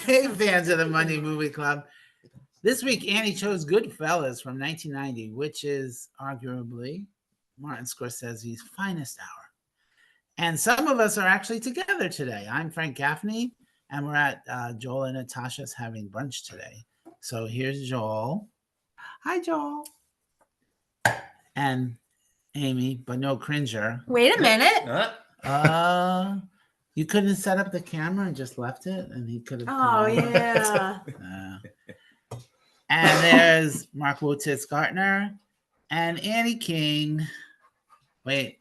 Hey, fans of the Monday Movie Club. This week, Annie chose Goodfellas from 1990, which is arguably Martin Scorsese's finest hour. And some of us are actually together today. I'm Frank Gaffney, and we're at Joel and Natasha's having brunch today. So here's Joel. Hi, Joel. And Amy, but no Cringer. Wait a minute. You couldn't set up the camera and just left it, and he could have. Oh, yeah. And there's Mark Wotis Gartner and Annie King. Wait,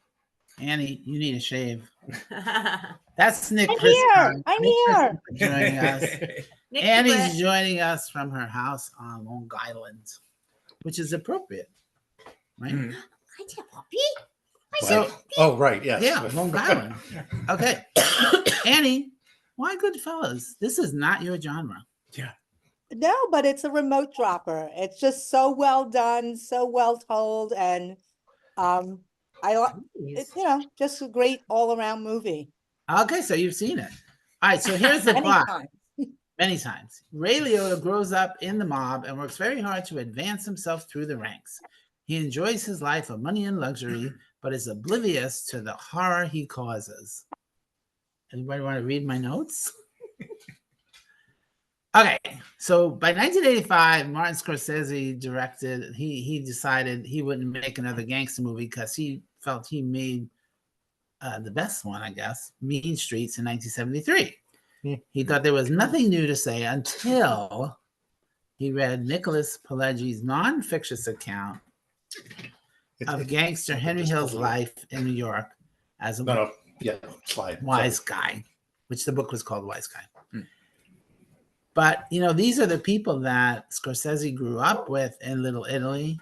Annie, you need a shave. That's Nick. I'm here. Joining us. Annie's joining us from her house on Long Island, which is appropriate, right? I did a puppy. So, right, yes. Yeah, Long Island. Okay. Annie, why Goodfellas? This is not your genre. Yeah. No, but it's a remote dropper. It's just so well done, so well told, and it's just a great all around movie. Okay, so you've seen it. All right, so here's the plot. Many times. Ray Liotta grows up in the mob and works very hard to advance himself through the ranks. He enjoys his life of money and luxury, but is oblivious to the horror he causes. Anybody want to read my notes? Okay, so by 1985, Martin Scorsese directed, he decided he wouldn't make another gangster movie because he felt he made the best one, I guess, Mean Streets in 1973. He thought there was nothing new to say until he read Nicholas Pileggi's non-fictitious account of gangster Henry Hill's life in New York as a wise guy, which the book was called Wise Guy. But, these are the people that Scorsese grew up with in Little Italy.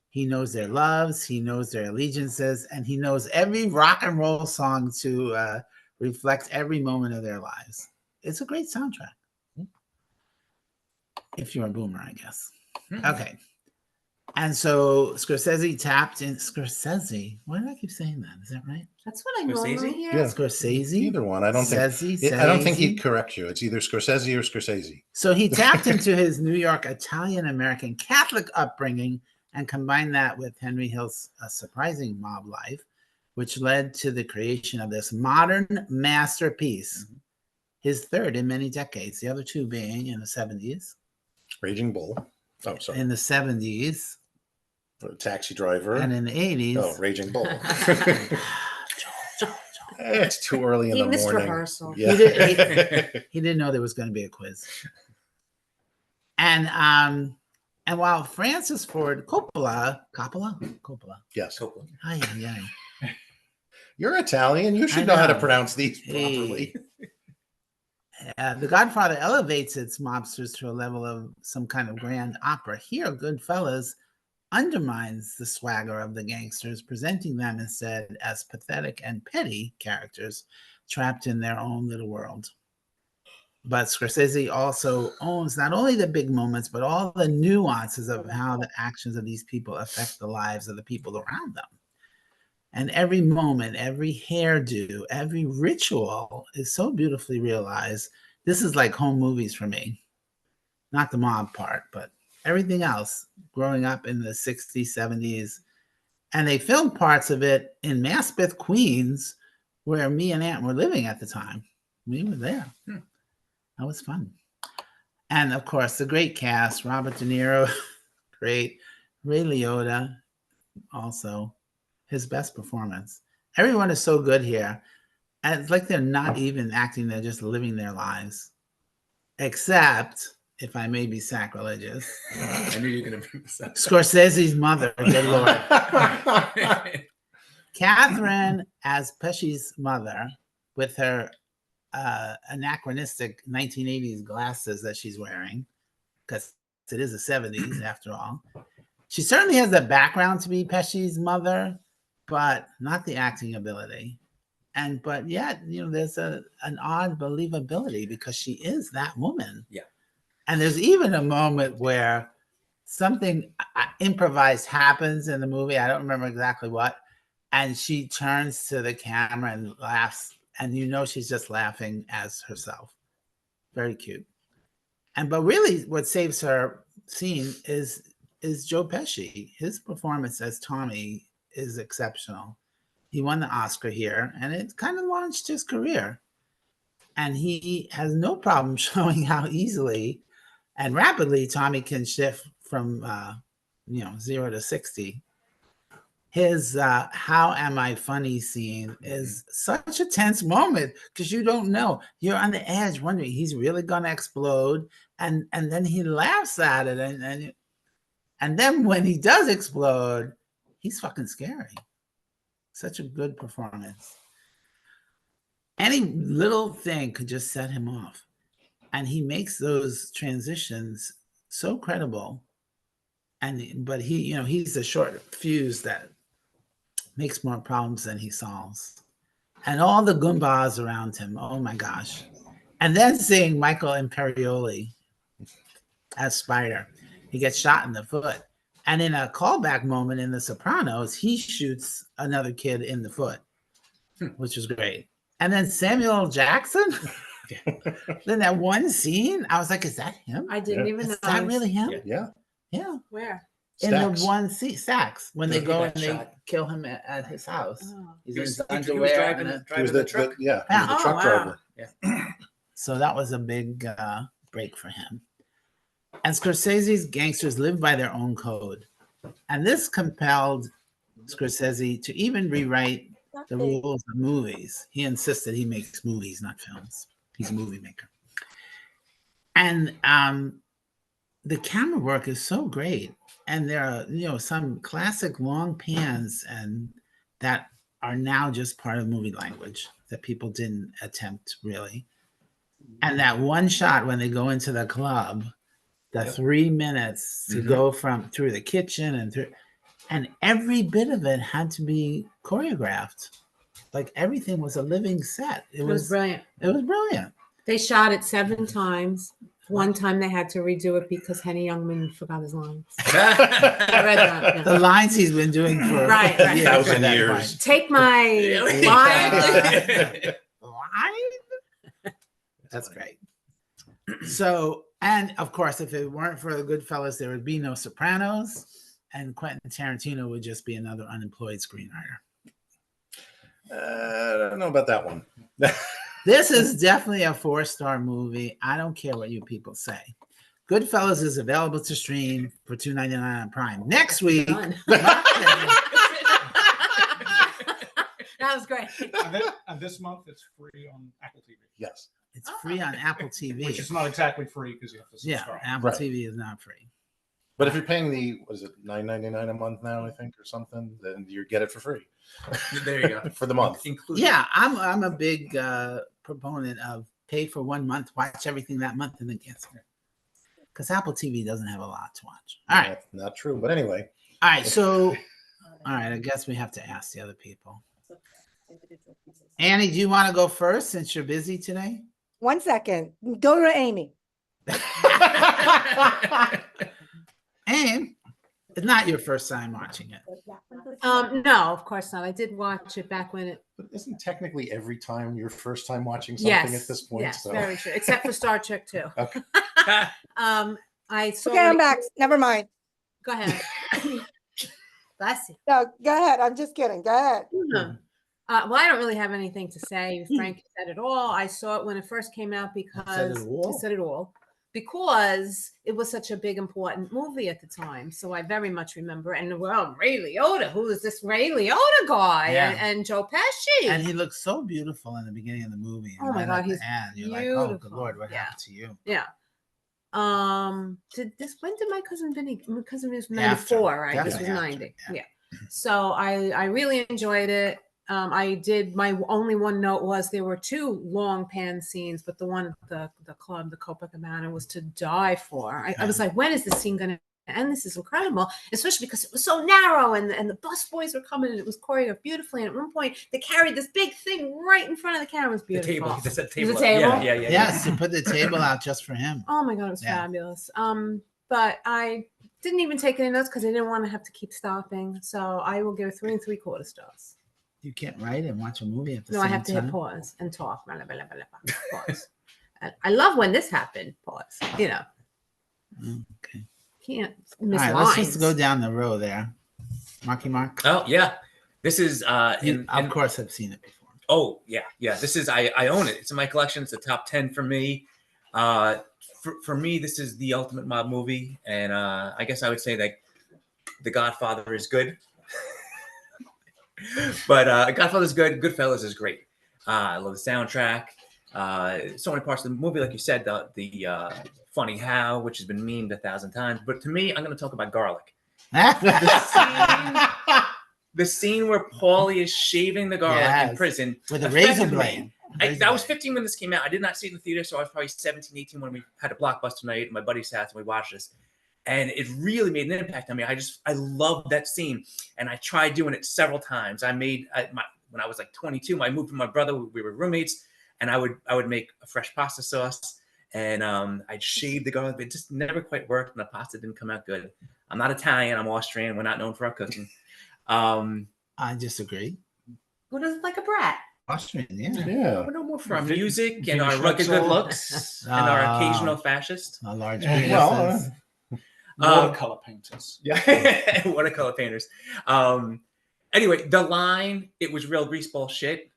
He knows their loves, he knows their allegiances, and he knows every rock and roll song to reflect every moment of their lives. It's a great soundtrack. If you're a boomer, I guess. Okay. And so Scorsese tapped in. Scorsese? Why do I keep saying that? Is that right? That's what I normally hear. Yeah. Scorsese? Either one. I don't think he'd correct you. It's either Scorsese or Scorsese. So he tapped into his New York Italian-American Catholic upbringing and combined that with Henry Hill's surprising mob life, which led to the creation of this modern masterpiece, his third in many decades, the other two being in the 70s. Raging Bull. Oh, sorry. In the 70s. Taxi Driver. And in the 80s. Oh, Raging Bull. It's too early in the morning. He missed rehearsal. Yeah. He didn't know there was going to be a quiz. And while Francis Ford Coppola. Yes. Coppola. Hi. You're Italian. You should know how to pronounce these properly. The Godfather elevates its mobsters to a level of some kind of grand opera. Here, Goodfellas undermines the swagger of the gangsters, presenting them instead as pathetic and petty characters trapped in their own little world. But Scorsese also owns not only the big moments, but all the nuances of how the actions of these people affect the lives of the people around them. And every moment, every hairdo, every ritual is so beautifully realized. This is like home movies for me. Not the mob part, but everything else growing up in the 60s, 70s. And they filmed parts of it in Maspeth, Queens, where me and Aunt were living at the time. We were there. That was fun. And of course, the great cast, Robert De Niro, great. Ray Liotta, also. His best performance. Everyone is so good here. And it's like they're not even acting, they're just living their lives. Except, if I may be sacrilegious, I knew you were going to bring this up. Scorsese's mother, good Lord. Catherine as Pesci's mother with her anachronistic 1980s glasses that she's wearing, because it is the 70s after all. She certainly has the background to be Pesci's mother, but not the acting ability. But yet, there's an odd believability because she is that woman. Yeah. And there's even a moment where something improvised happens in the movie. I don't remember exactly what. And she turns to the camera and laughs. And she's just laughing as herself. Very cute. But really, what saves her scene is Joe Pesci. His performance as Tommy is exceptional. He won the Oscar here, and it kind of launched his career. And he has no problem showing how easily and rapidly Tommy can shift from 0 to 60. His "How am I funny" scene is such a tense moment because you don't know. You're on the edge, wondering he's really gonna explode, and then he laughs at it, and then when he does explode, he's fucking scary. Such a good performance. Any little thing could just set him off, and he makes those transitions so credible. But he's a short fuse that makes more problems than he solves. And all the Goombas around him, oh my gosh. And then seeing Michael Imperioli as Spider, he gets shot in the foot. And in a callback moment in The Sopranos, he shoots another kid in the foot, which was great. And then Samuel Jackson, then that one scene, I was like, is that him? I didn't even know. Is that really him? Yeah. Yeah. Where? In Stacks. the one scene, Stacks, when they He go got and they shot. kill him at his house. Oh. He's He was, in his he was underwear. driving, and- He was the truck. he was the Yeah. truck Oh, driver. wow. So that was a big break for him. And Scorsese's gangsters live by their own code. And this compelled Scorsese to even rewrite the rules of movies. He insisted he makes movies, not films. He's a movie maker. And the camera work is so great. And there are, some classic long pans and that are now just part of movie language that people didn't attempt really. And that one shot when they go into the club, the 3 minutes to go through the kitchen and every bit of it had to be choreographed. Like everything was a living set. It was brilliant. It was brilliant. They shot it 7 times. One time they had to redo it because Henny Youngman forgot his lines. I read that. Yeah. The lines he's been doing for Right. 1,000 that years. point. Take my line. Line? That's great. So, and of course, if it weren't for the Goodfellas, there would be no Sopranos, and Quentin Tarantino would just be another unemployed screenwriter. I don't know about that one. This is definitely a 4-star movie. I don't care what you people say. Goodfellas is available to stream for $2.99 on Prime. Next week, Done. That was great. And this month it's free on Apple TV, Yes. it's free on Apple TV. which is not exactly free because you have to Yeah, subscribe. Apple Right. TV is not free. But if you're paying what is it, $9.99 a month now, I think, or something, then you get it for free There you go. for the month. Included. Yeah, I'm a big proponent of pay for 1 month, watch everything that month, and then cancel. Because Apple TV doesn't have a lot to watch. All right, That's not true, but anyway. all right. So, all right. I guess we have to ask the other people. Annie, do you want to go first since you're busy today? 1 second. Go to Amy. And it's not your first time watching it. No, of course not. I did watch it back when it. But isn't technically every time your first time watching something at this point? Yes, so. very true. Except for Star Trek 2. Okay. I saw. Okay, I'm it- back. Never mind. Go ahead. Bless you. No, go ahead. I'm just kidding. Go ahead. Well, I don't really have anything to say. Frank said it all. I saw it when it first came out because all? he said it all. Because it was such a big, important movie at the time. So I very much remember. And well, Ray Liotta, who is this Ray Liotta guy? Yeah. And Joe Pesci. And he looks so beautiful in the beginning of the movie. And Oh my then God, at the he's end, you're like, oh, good beautiful. Lord, what Yeah. happened to you? Yeah. When did my cousin Vinny? My cousin was After. 94, right? This was Definitely 90. after, Yeah. So I really enjoyed it. I did. My only one note was there were 2 long pan scenes, but the one at the club, the Copacabana, was to die for. I was like, when is this scene going to end? This is incredible, especially because it was so narrow and the bus boys were coming and it was choreographed beautifully. And at one point, they carried this big thing right in front of the camera. It was The beautiful. table. That's a There's table. a table? Yeah. Yes, you put the table out just for him. Oh my God, it was Yeah. fabulous. But I didn't even take any notes because I didn't want to have to keep stopping. So I will give 3 3/4 stars. You can't write and watch a movie at the No, same I have to time. hit pause and talk. Pause. I love when this happened. Pause. You know, Okay. can't All miss right, lines. let's just go down the row there. Marky Mark. Oh yeah, this is You, of course, have seen it before. Oh yeah. This is I own it. It's in my collection. It's a top 10 for me. For me, this is the ultimate mob movie, and I guess I would say that The Godfather is good, but Godfather is good. Goodfellas is great. I love the soundtrack. So many parts of the movie, like you said, the funny how, which has been memed 1,000 times. But to me, I'm going to talk about garlic. The scene where Paulie is shaving the garlic in Yes. prison With a razor affected me. blade. That was 15 when this came out. I did not see it in the theater, so I was probably 17, 18 when we had a blockbuster night at my buddy's house and we watched this. And it really made an impact on me. I love that scene. And I tried doing it several times. When I was like 22, I moved with my brother. We were roommates, and I would make a fresh pasta sauce, and I'd shave the garlic. But it just never quite worked, and the pasta didn't come out good. I'm not Italian. I'm Austrian. We're not known for our cooking. I disagree. Who doesn't like a brat? Austrian, yeah. Yeah. We're known more for our Vin- music and Vin our rugged good Schnitzel. looks and our occasional fascist. A large Well, penises. Watercolor painters. Yeah, watercolor painters. Anyway, the line, it was real greaseball shit.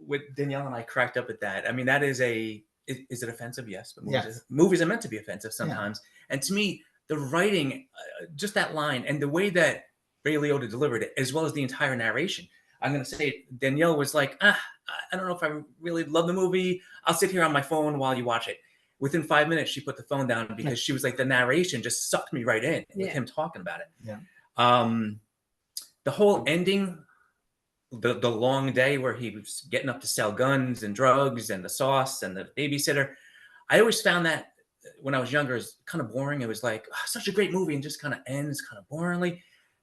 With Danielle and I cracked up at that. I mean, that is is it offensive? Yes, but movies are meant to be offensive sometimes. Yeah. And to me, the writing, just that line and the way that Ray Liotta delivered it, as well as the entire narration. I'm going to say Danielle was like, I don't know if I really love the movie. I'll sit here on my phone while you watch it. Within 5 minutes, she put the phone down because she was like, the narration just sucked me right in with him talking about it. Yeah. The whole ending, the long day where he was getting up to sell guns and drugs and the sauce and the babysitter. I always found that when I was younger, it was kind of boring. It was like, such a great movie and just kind of ends kind of boringly.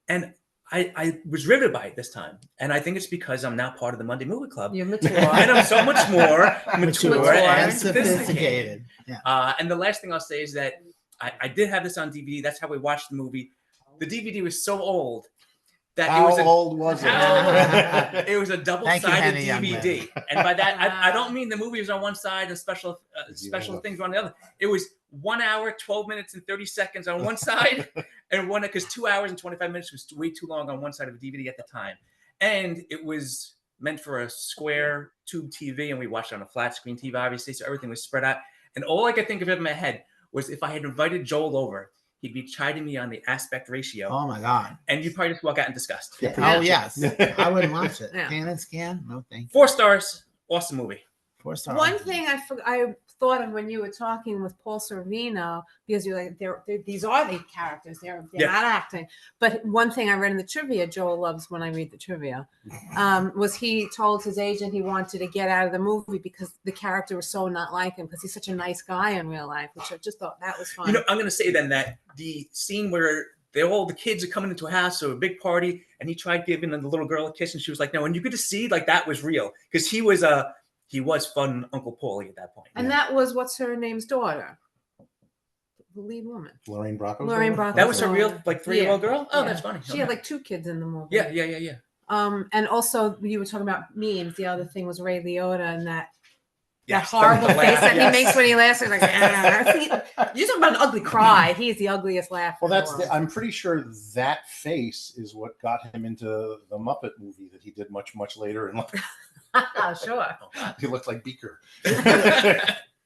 And I was riveted by it this time. And I think it's because I'm now part of the Monday Movie Club. You're mature. And I'm so much more mature and sophisticated. Yeah. And the last thing I'll say is that I did have this on DVD. That's how we watched the movie. The DVD was so old that old was it? It was a double-sided DVD. And by that, I don't mean the movie was on one side and special things were on the other. It was 1 hour, 12 minutes, and 30 seconds on one side, and because 2 hours and 25 minutes was way too long on one side of a DVD at the time. And it was meant for a square tube TV, and we watched it on a flat screen TV, obviously, so everything was spread out. And all I could think of in my head was if I had invited Joel over, he'd be chiding me on the aspect ratio. Oh my God. And you'd probably just walk out in disgust. Yeah. Oh yes. I wouldn't watch it. Pan and scan? No, thank you. 4 stars. Awesome movie. 4 stars. One thing I thought of when you were talking with Paul Sorvino, because you're like, these are the characters. They're not acting. But one thing I read in the trivia, Joel loves when I read the trivia, was he told his agent he wanted to get out of the movie because the character was so not like him because he's such a nice guy in real life, which I just thought that was fun. You know, I'm going to say then that the scene where all the kids are coming into a house, so a big party, and he tried giving the little girl a kiss, and she was like, no, and you could just see like that was real because he was fun Uncle Paulie at that point. And that was what's her name's daughter, the lead woman. Lorraine Bracco. That was a real 3-year-old girl. Oh, that's funny. She had like 2 kids in the movie. Yeah. And also you were talking about memes. The other thing was Ray Liotta and that Yes, horrible the face laugh, that yes. he makes when he laughs. He's like, you're talking about an ugly cry. He's the ugliest laugh. Well, I'm pretty sure that face is what got him into the Muppet movie that he did much later in life. Sure. He looked like Beaker.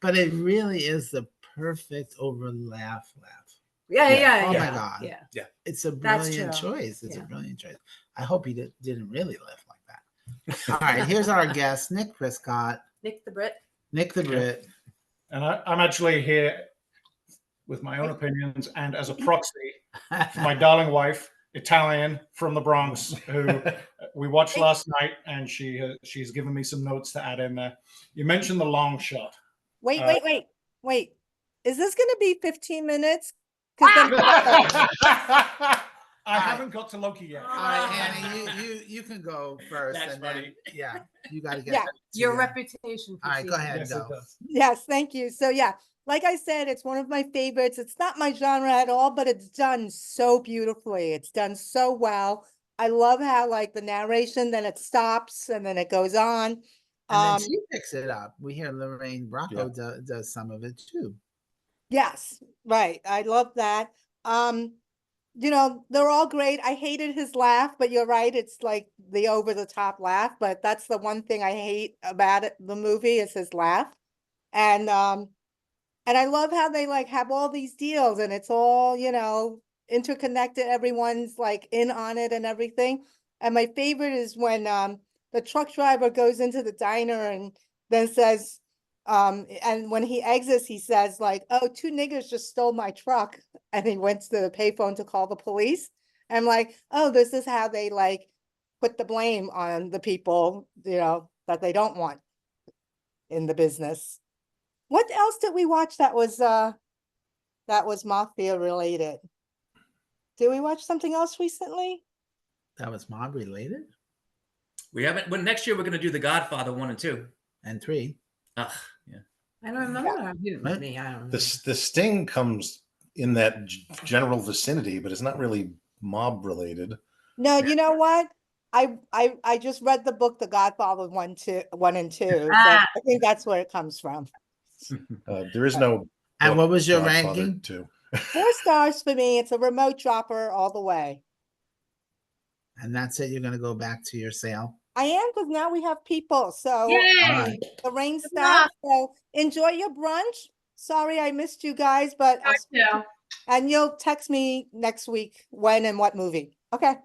But it really is the perfect over laugh. Yeah. Oh my God. Yeah. It's a That's brilliant true. choice. It's a brilliant choice. I hope he didn't really laugh like that. All right, here's our guest, Nick Prescott. Nick the Brit. Nick the Brit. And I'm actually here with my own opinions and as a proxy for my darling wife, Italian from the Bronx, who we watched last night, and she's given me some notes to add in there. You mentioned the long shot. Wait. Is this going to be 15 minutes? 'Cause then- I haven't got to Loki yet. All right, Annie, you can go first. That's and then, funny. yeah, you got to get Yeah. Your reputation. All right, go precedes ahead. Yes, Go. it does. Yes, thank you. So yeah, like I said, it's one of my favorites. It's not my genre at all, but it's done so beautifully. It's done so well. I love how like the narration, then it stops and then it goes on. And then Um, she picks it up. We hear Lorraine Bracco does some of it too. yes, right. I love that. You know, they're all great. I hated his laugh, but you're right. It's like the over the top laugh, but that's the one thing I hate about it, the movie is his laugh. And I love how they like have all these deals and it's all, you know, interconnected. Everyone's like in on it and everything. And my favorite is when the truck driver goes into the diner and then says, and when he exits, he says like, oh, 2 niggers just stole my truck. And he went to the payphone to call the police. I'm like, oh, this is how they like put the blame on the people, you know, that they don't want in the business. What else did we watch that was mafia related? Did we watch something else recently? That was mob related. We haven't. Well, next year we're going to do The Godfather 1 and 2 and 3. Ugh, yeah. I don't remember. You didn't with me. I don't remember. The Sting comes in that general vicinity, but it's not really mob related. No, you know what? I just read the book The Godfather 1 and 2. So I think that's where it comes from. There is no. And what was your Godfather ranking? 2. 4 stars for me. It's a remote dropper all the way. And that's it. You're going to go back to your sale. I am, because now we have people. So Yay! the rain stopped. So enjoy your brunch. Sorry I missed you guys, but and you'll text me next week when and what movie. Okay.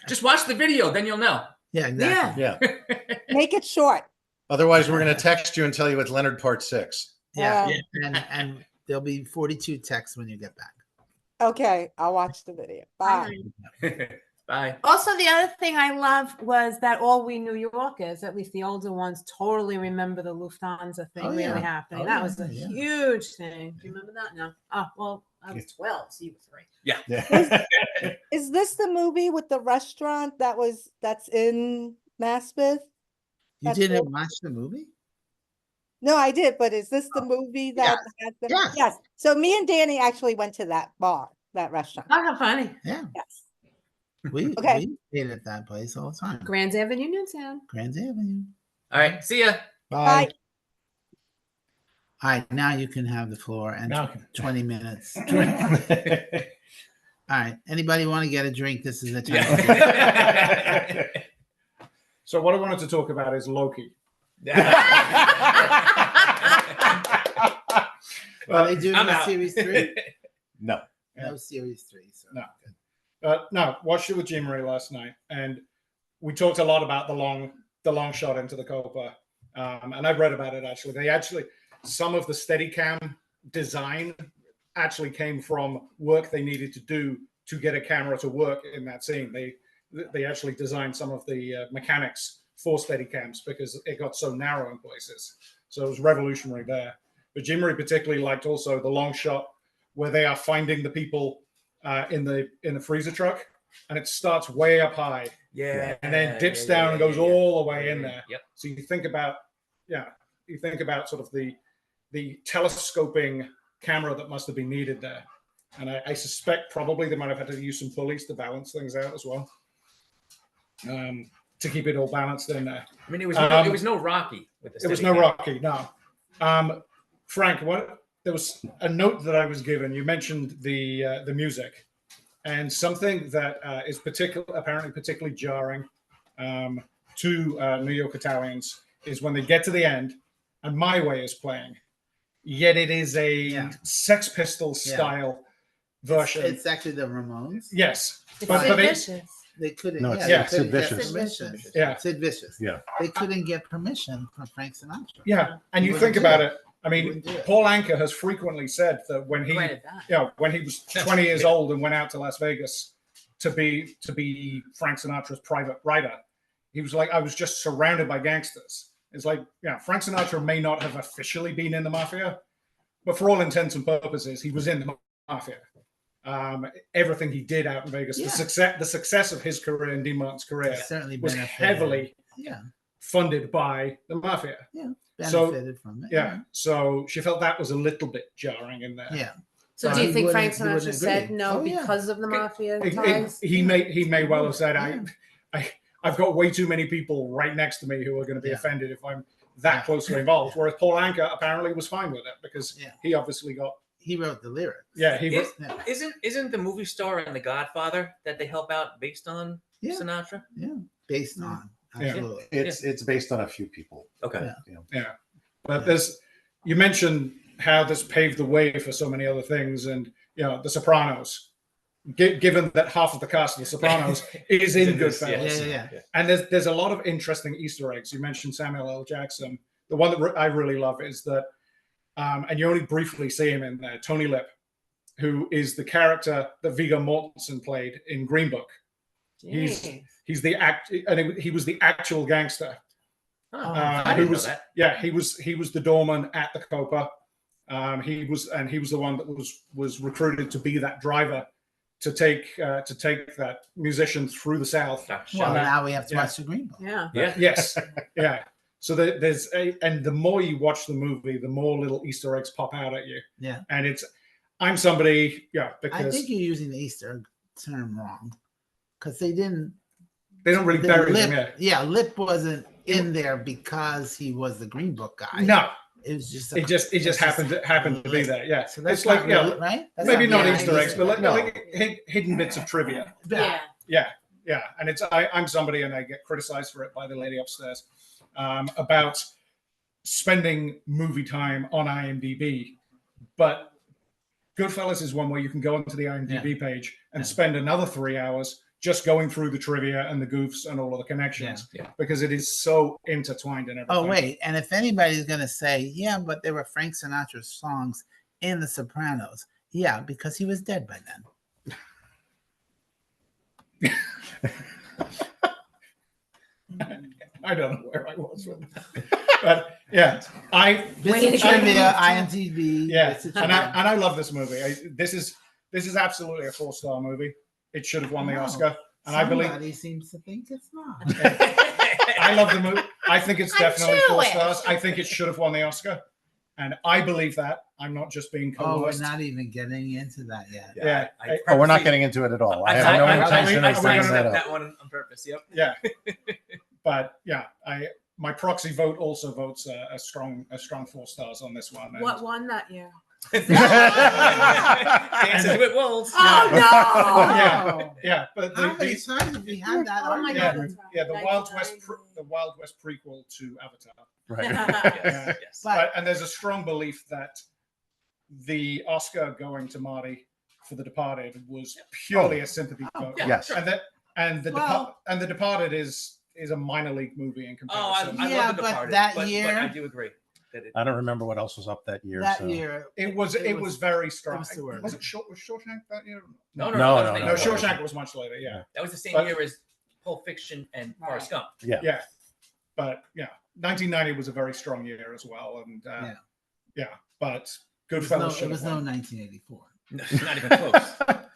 Just watch the video, then you'll know. Yeah, exactly. Yeah. Make it short. Otherwise, we're going to text you and tell you it's Leonard Part 6. Yeah. Um, And there'll be 42 texts when you get back. Okay, I'll watch the video. Bye. Bye. Also, the other thing I love was that all we New Yorkers, at least the older ones, totally remember the Lufthansa thing Oh, yeah. really happening. Oh, that yeah, was a yeah. huge thing. Do you remember that? No. Oh, well, I was 12, so you were 3. Yeah. Is this the movie with the restaurant that's in Maspeth? You That's didn't it. watch the movie? No, I did, but is this the movie that has the Yes. yes. So me and Danny actually went to that bar, that restaurant. Oh, how funny. Yeah. Yes. We Okay. ate at that place all the time. Grand Avenue, Newtown. Grand Avenue. All right. See ya. Bye. All right, now you can have the floor and Now- 20 minutes. All right. Anybody want to get a drink? This is the time. Yeah. So what I wanted to talk about is Loki. Are they doing I'm the out. series 3? No. No, series 3. So. No. No, watched it with Jim Marie last night, and we talked a lot about the long shot into the Copa, and I've read about it actually. Some of the Steadicam design actually came from work they needed to do to get a camera to work in that scene. They actually designed some of the mechanics for Steadicams because it got so narrow in places. So it was revolutionary there. But Jim Marie particularly liked also the long shot where they are finding the people in the freezer truck, and it starts way up high, and then dips down and goes all the way in there. Yep. So you think about sort of the telescoping camera that must have been needed there, and I suspect probably they might have had to use some pulleys to balance things out as well, to keep it all balanced in there. I mean, it was no Rocky with the It was no Steadicam. Rocky, no. Frank, there was a note that I was given. You mentioned the music, and something that is apparently particularly jarring to New York Italians is when they get to the end, and My Way is playing. Yet it is a Sex Pistols style version. It's actually the Ramones. Yes, It's but Sid they, Vicious. They couldn't. No, it's they Sid couldn't get Vicious. permission. Yeah. Sid Vicious. Yeah. They couldn't get permission from Frank Sinatra. yeah, and He you wouldn't think do about it. it. I mean, wouldn't do it. Paul Anka has frequently said that when he, Right at that. when he was 20 years old and went out to Las Vegas to be Frank Sinatra's private writer, he was like, I was just surrounded by gangsters. It's like, Frank Sinatra may not have officially been in the mafia, but for all intents and purposes, he was in the mafia. Everything he did out in Vegas, Yeah. the success of his career and Dean Martin's career It certainly was benefited. heavily Yeah. funded by the mafia. Benefited from it. Yeah. So she felt that was a little bit jarring in there. Yeah. So But do you he think Frank wouldn't- he wouldn't Sinatra said agree. no Oh, yeah. because of the mafia He- ties? he may well have said, Yeah. I've got way too many people right next to me who are going to be Yeah. offended if I'm that Yeah. closely involved. Whereas Paul Anka apparently was fine with it because Yeah. he obviously got He wrote the lyrics. Is- Yeah. Isn't the movie star and The Godfather that they help out based on Yeah. Sinatra? Yeah. Based Yeah. on. Yeah. Absolutely. It's based on a few people. Okay. Yeah. You know. Yeah, but you mentioned how this paved the way for so many other things, and The Sopranos. Given that half of the cast of The Sopranos is in this, Goodfellas, Yeah. and there's a lot of interesting Easter eggs. You mentioned Samuel L. Jackson. The one that I really love is that, and you only briefly see him in there, Tony Lip, who is the character that Viggo Mortensen played in Green Book. Jeez. He's the he was the actual gangster. I Who didn't know was that. he was the doorman at the Copa. He was the one that was recruited to be that driver to take that musician through the South. Gotcha. Well, that- now we have to yeah. watch the Green Book. Yeah. Yeah. Yes, yeah. So and the more you watch the movie, the more little Easter eggs pop out at you. Yeah. And I'm somebody, I because think you're using the Easter egg term wrong. Because they didn't. they don't really the bury Lip, them yet. Yeah, Lip wasn't in there because he was the Green Book guy. No, It was just. it just happened to be Lip. there. Yeah, So that's it's like not really, right? That's maybe not really Easter eggs, but No. like hidden bits of trivia. Yeah. Yeah, and I'm somebody, and I get criticized for it by the lady upstairs about spending movie time on IMDb, but Goodfellas is one where you can go onto the IMDb page and spend another 3 hours just going through the trivia and the goofs and all of the connections because it is so intertwined in everything. Oh wait, and if anybody's gonna say, yeah, but there were Frank Sinatra's songs in The Sopranos, yeah, because he was dead by then. I don't know where I was with that. But yeah, Bits of trivia, IMDb. yeah, bits of and trivia. I love this movie. This is absolutely a 4-star movie. It should have won the Wow. Oscar, and I believe Somebody seems to think it's not. I love the movie. I think it's definitely Jewish. 4 stars. I think it should have won the Oscar, and I believe that. I'm not just being Oh, we're coerced. not even getting into that yet. Yeah. Oh, we're not getting into it at all. I have no intention of bringing that up. that one on purpose. Yep. Yeah, but yeah, my proxy vote also votes a strong 4 stars on this one. And What won that year? Dancing with Wolves. Oh no! Yeah. Yeah, but How many times have we had that Oh my argument? yeah, God, that's right. yeah, the Wild West 1990. prequel to Avatar. Right. Yes. Yes. But- And there's a strong belief that the Oscar going to Marty for The Departed was purely a sympathy vote. yeah. Yes. And The Departed is a minor league movie in Oh, I comparison. Yeah, love The but Departed, that but year- I do agree that it, I don't remember what else was up that year. That so. year, It was very strong. was the word. Was it Shawshank that year? no, No, that was no, No, no. 94. Shawshank was much later. Yeah, That was the same But- year as Pulp Fiction and Forrest Gump. yeah. But yeah, 1990 was a very strong year as well, and but Goodfellas it was should no have won. 1984. No, not even close.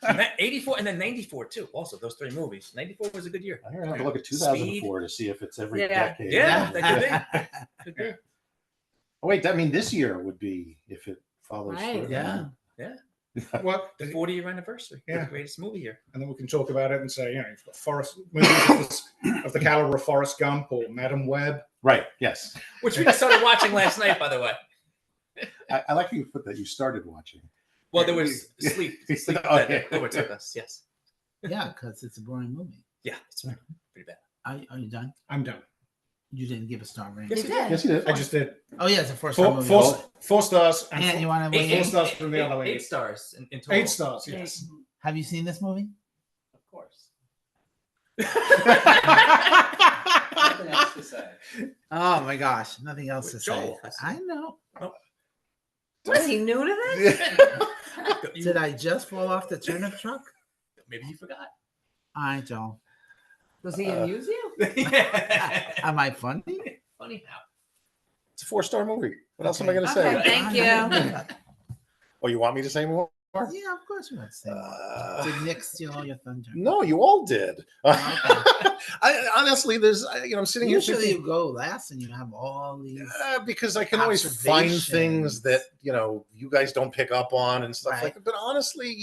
And that 84 and then 94 too. Also, those 3 movies. 94 was a good year. I'm gonna have to look at 2004 to see if it's every Yeah. decade. Yeah, that could be. Could be. Oh, wait, that mean this year would be if it follows Right. through. Yeah. Well, The 40-year anniversary. Yeah. The greatest movie here. and then we can talk about it and say, you've got movies of the caliber of Forrest Gump or Madam Web. Right. Yes. Which we just started watching last night, by the way. I like how you put that. You started watching. Well, there was sleep Okay. that overtook us. Yes. Yeah, because it's a boring movie. Yeah, it's pretty bad. Are you done? I'm done. You didn't give a star rating. Yes, You we did. Yes, you did. I just did Oh yeah, it's a first time movie. 4 stars and And you want to Eight- weigh in? 4 stars from the other lady. 8 stars in total. 8 stars. Yes. Have you seen this movie? Of course. Nothing else to say. Oh my gosh, nothing else to Joel say. has- I know. Was he new to this? Did I just fall off the turnip truck? Maybe you forgot. I don't. Was he amuse you? Am I funny? Funny how. It's a 4-star movie. What else am I Okay. going to say? Okay. Thank you. Oh, you want me to say more? Yeah, of course we want to say more. Did Nick steal all your thunder? No, you all did. I honestly, I'm sitting here Usually thinking, you go last and you have all these. because I can always find things Observations. that you guys don't pick up on and stuff like Right. that. But honestly,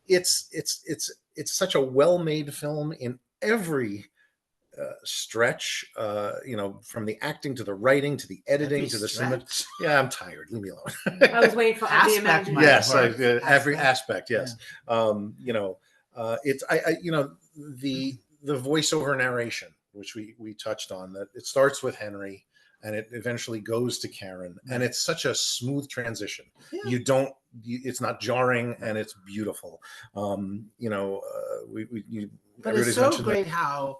it's such a well-made film in every stretch. From the acting to the writing to the editing Every to the stretch? yeah, I'm tired. Leave me alone. I was waiting for the Aspect imagination. might Yes, work. every Aspect. aspect. Yes, it's the voiceover narration, which we touched on. That it starts with Henry, and it eventually goes to Karen, and it's such a smooth transition. Yeah. It's not jarring, and it's beautiful. But Everybody's it's so mentioned that. great how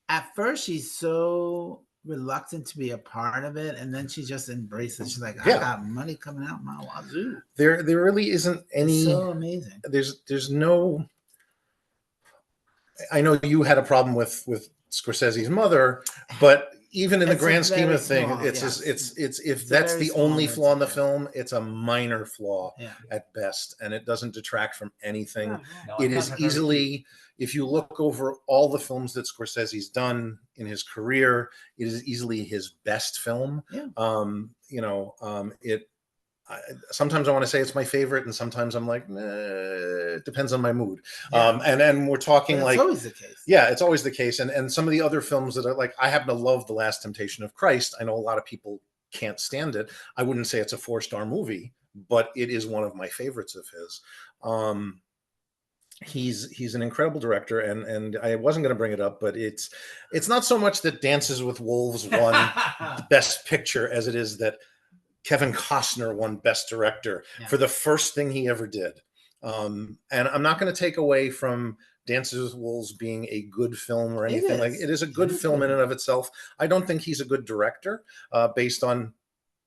at first she's so reluctant to be a part of it, and then she just embraces. She's like, I got money coming out my wazoo. There really isn't any. It's so amazing. There's no. I know you had a problem with Scorsese's mother, but even in the It's a grand scheme very of things, small, yes. it's if It's a that's very the small only flaw in the incident. film, it's a minor flaw Yeah. at best, and it doesn't detract from anything. Oh, No, It I is found her very easily, if you look over all the films that Scorsese's done in his career, it is easily his best film. Yeah. Sometimes I want to say it's my favorite, and sometimes I'm like, it depends on my mood. Yeah. And we're talking But it's like, always the case. yeah, it's always the case. And some of the other films that are like, I happen to love The Last Temptation of Christ. I know a lot of people can't stand it. I wouldn't say it's a 4-star movie, but it is one of my favorites of his. He's an incredible director, and I wasn't going to bring it up, but it's not so much that Dances with Wolves won Best Picture as it is that Kevin Costner won Best Director for the first thing he ever did. And I'm not going to take away from Dances with Wolves being a good film or anything like it is a good film in and of itself. I don't think he's a good director based on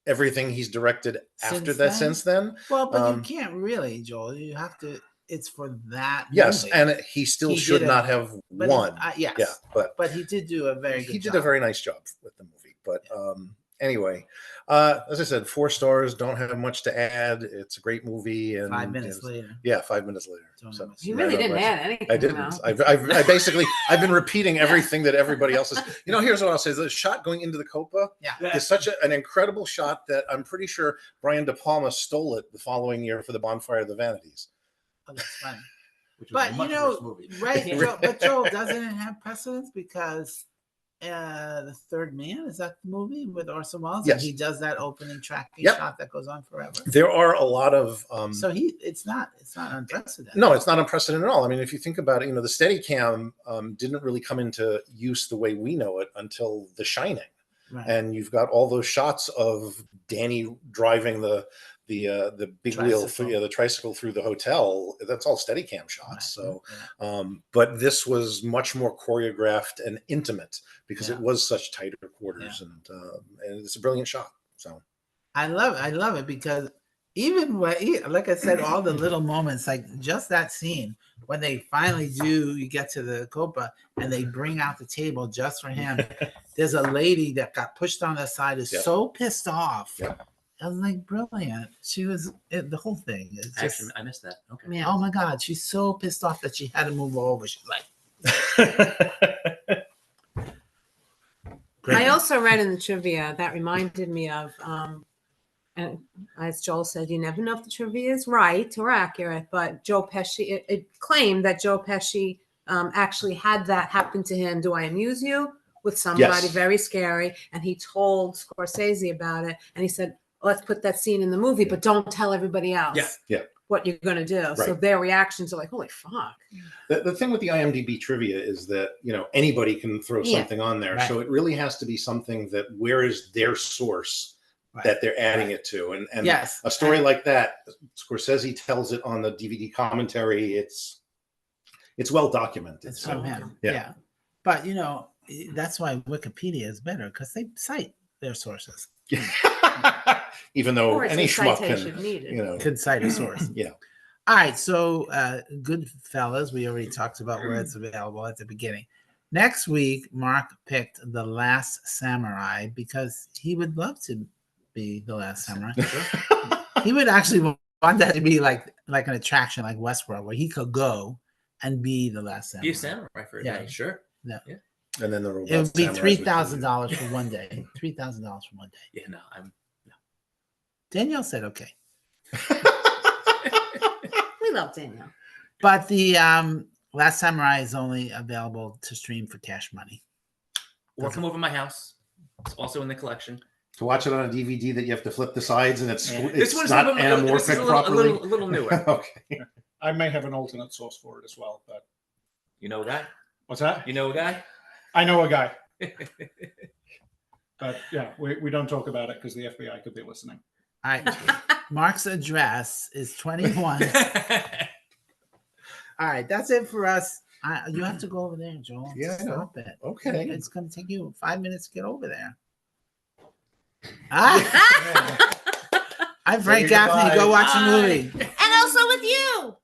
everything he's directed since then. Well, but you can't really, Joel. You have to. It's for that. Yes, movie. and he still should not have won. Yes, yeah, but he did do a very good job. He did a very nice job with the movie. But anyway, as I said, 4 stars, don't have much to add. It's a great movie. And 5 minutes later. Yeah, 5 minutes later. So, you really didn't add anything. I didn't. I basically, I've been repeating everything that everybody else is. Here's what I'll say. The shot going into the Copa is such an incredible shot that I'm pretty sure Brian De Palma stole it the following year for the Bonfire of the Vanities. Oh, that's funny. Which was But a much worse movie. right? But Joel, doesn't it have precedence because The Third Man, is that the movie with Orson Welles? Yes. And he does that opening tracking shot that goes on forever. There are a lot of so it's not unprecedented. No, it's not unprecedented at all. I mean, if you think about it, the Steadicam didn't really come into use the way we know it until The Shining. Right. And you've got all those shots of Danny driving the big wheel through the tricycle through the hotel. That's all Steadicam shots. Right. So but this was much more choreographed and intimate because it was such tighter quarters, and it's a brilliant shot. So I love it because even when, like I said, all the little moments, like just that scene when they finally you get to the Copa and they bring out the table just for him. There's a lady that got pushed on the side is so pissed off. Yeah. I was like, brilliant. She was the whole thing. It's just, Actually, I missed that. Okay. Man, oh my God, she's so pissed off that she had to move over. She's like, I also read in the trivia that reminded me of, and as Joel said, you never know if the trivia is right or accurate, but Joe Pesci, it claimed that Joe Pesci actually had that happen to him. Do I amuse you? With somebody very scary. And he told Scorsese about it. And he said, let's put that scene in the movie, but don't tell everybody else what you're going to do. Right. So their reactions are like, holy fuck. The thing with the IMDb trivia is that, anybody can throw something on there. Right. So it really has to be something that where is their source that they're adding it to. And a story like that, Scorsese tells it on the DVD commentary. It's well documented. It's from him. Yeah. But, that's why Wikipedia is better because they cite their sources. Even though any schmuck can cite a source. Yeah. All right. So Goodfellas, we already talked about where it's available at the beginning. Next week, Mark picked The Last Samurai because he would love to be The Last Samurai. He would actually want that to be like an attraction like Westworld where he could go and be The Last Samurai. Be a samurai for a day, sure. Yeah. And then it would be $3,000 for one day. $3,000 for one day. Yeah, no. Danielle said okay. We love Danielle. But the Last Samurai is only available to stream for cash money. Or come over to my house. It's also in the collection. To watch it on a DVD that you have to flip the sides and it's This one's not a little, this is anamorphic a properly. little newer. Okay. I may have an alternate source for it as well. But You know a guy? what's that? You know a guy? I know a guy. But yeah, we don't talk about it because the FBI could be listening. All right. Mark's address is 21. All right, that's it for us. You have to go over there, Joel. Yeah, I know. Stop it. Okay. It's going to take you 5 minutes to get over there. I'm Frank Say your Gaffney. Go goodbyes. watch a movie. And also with you.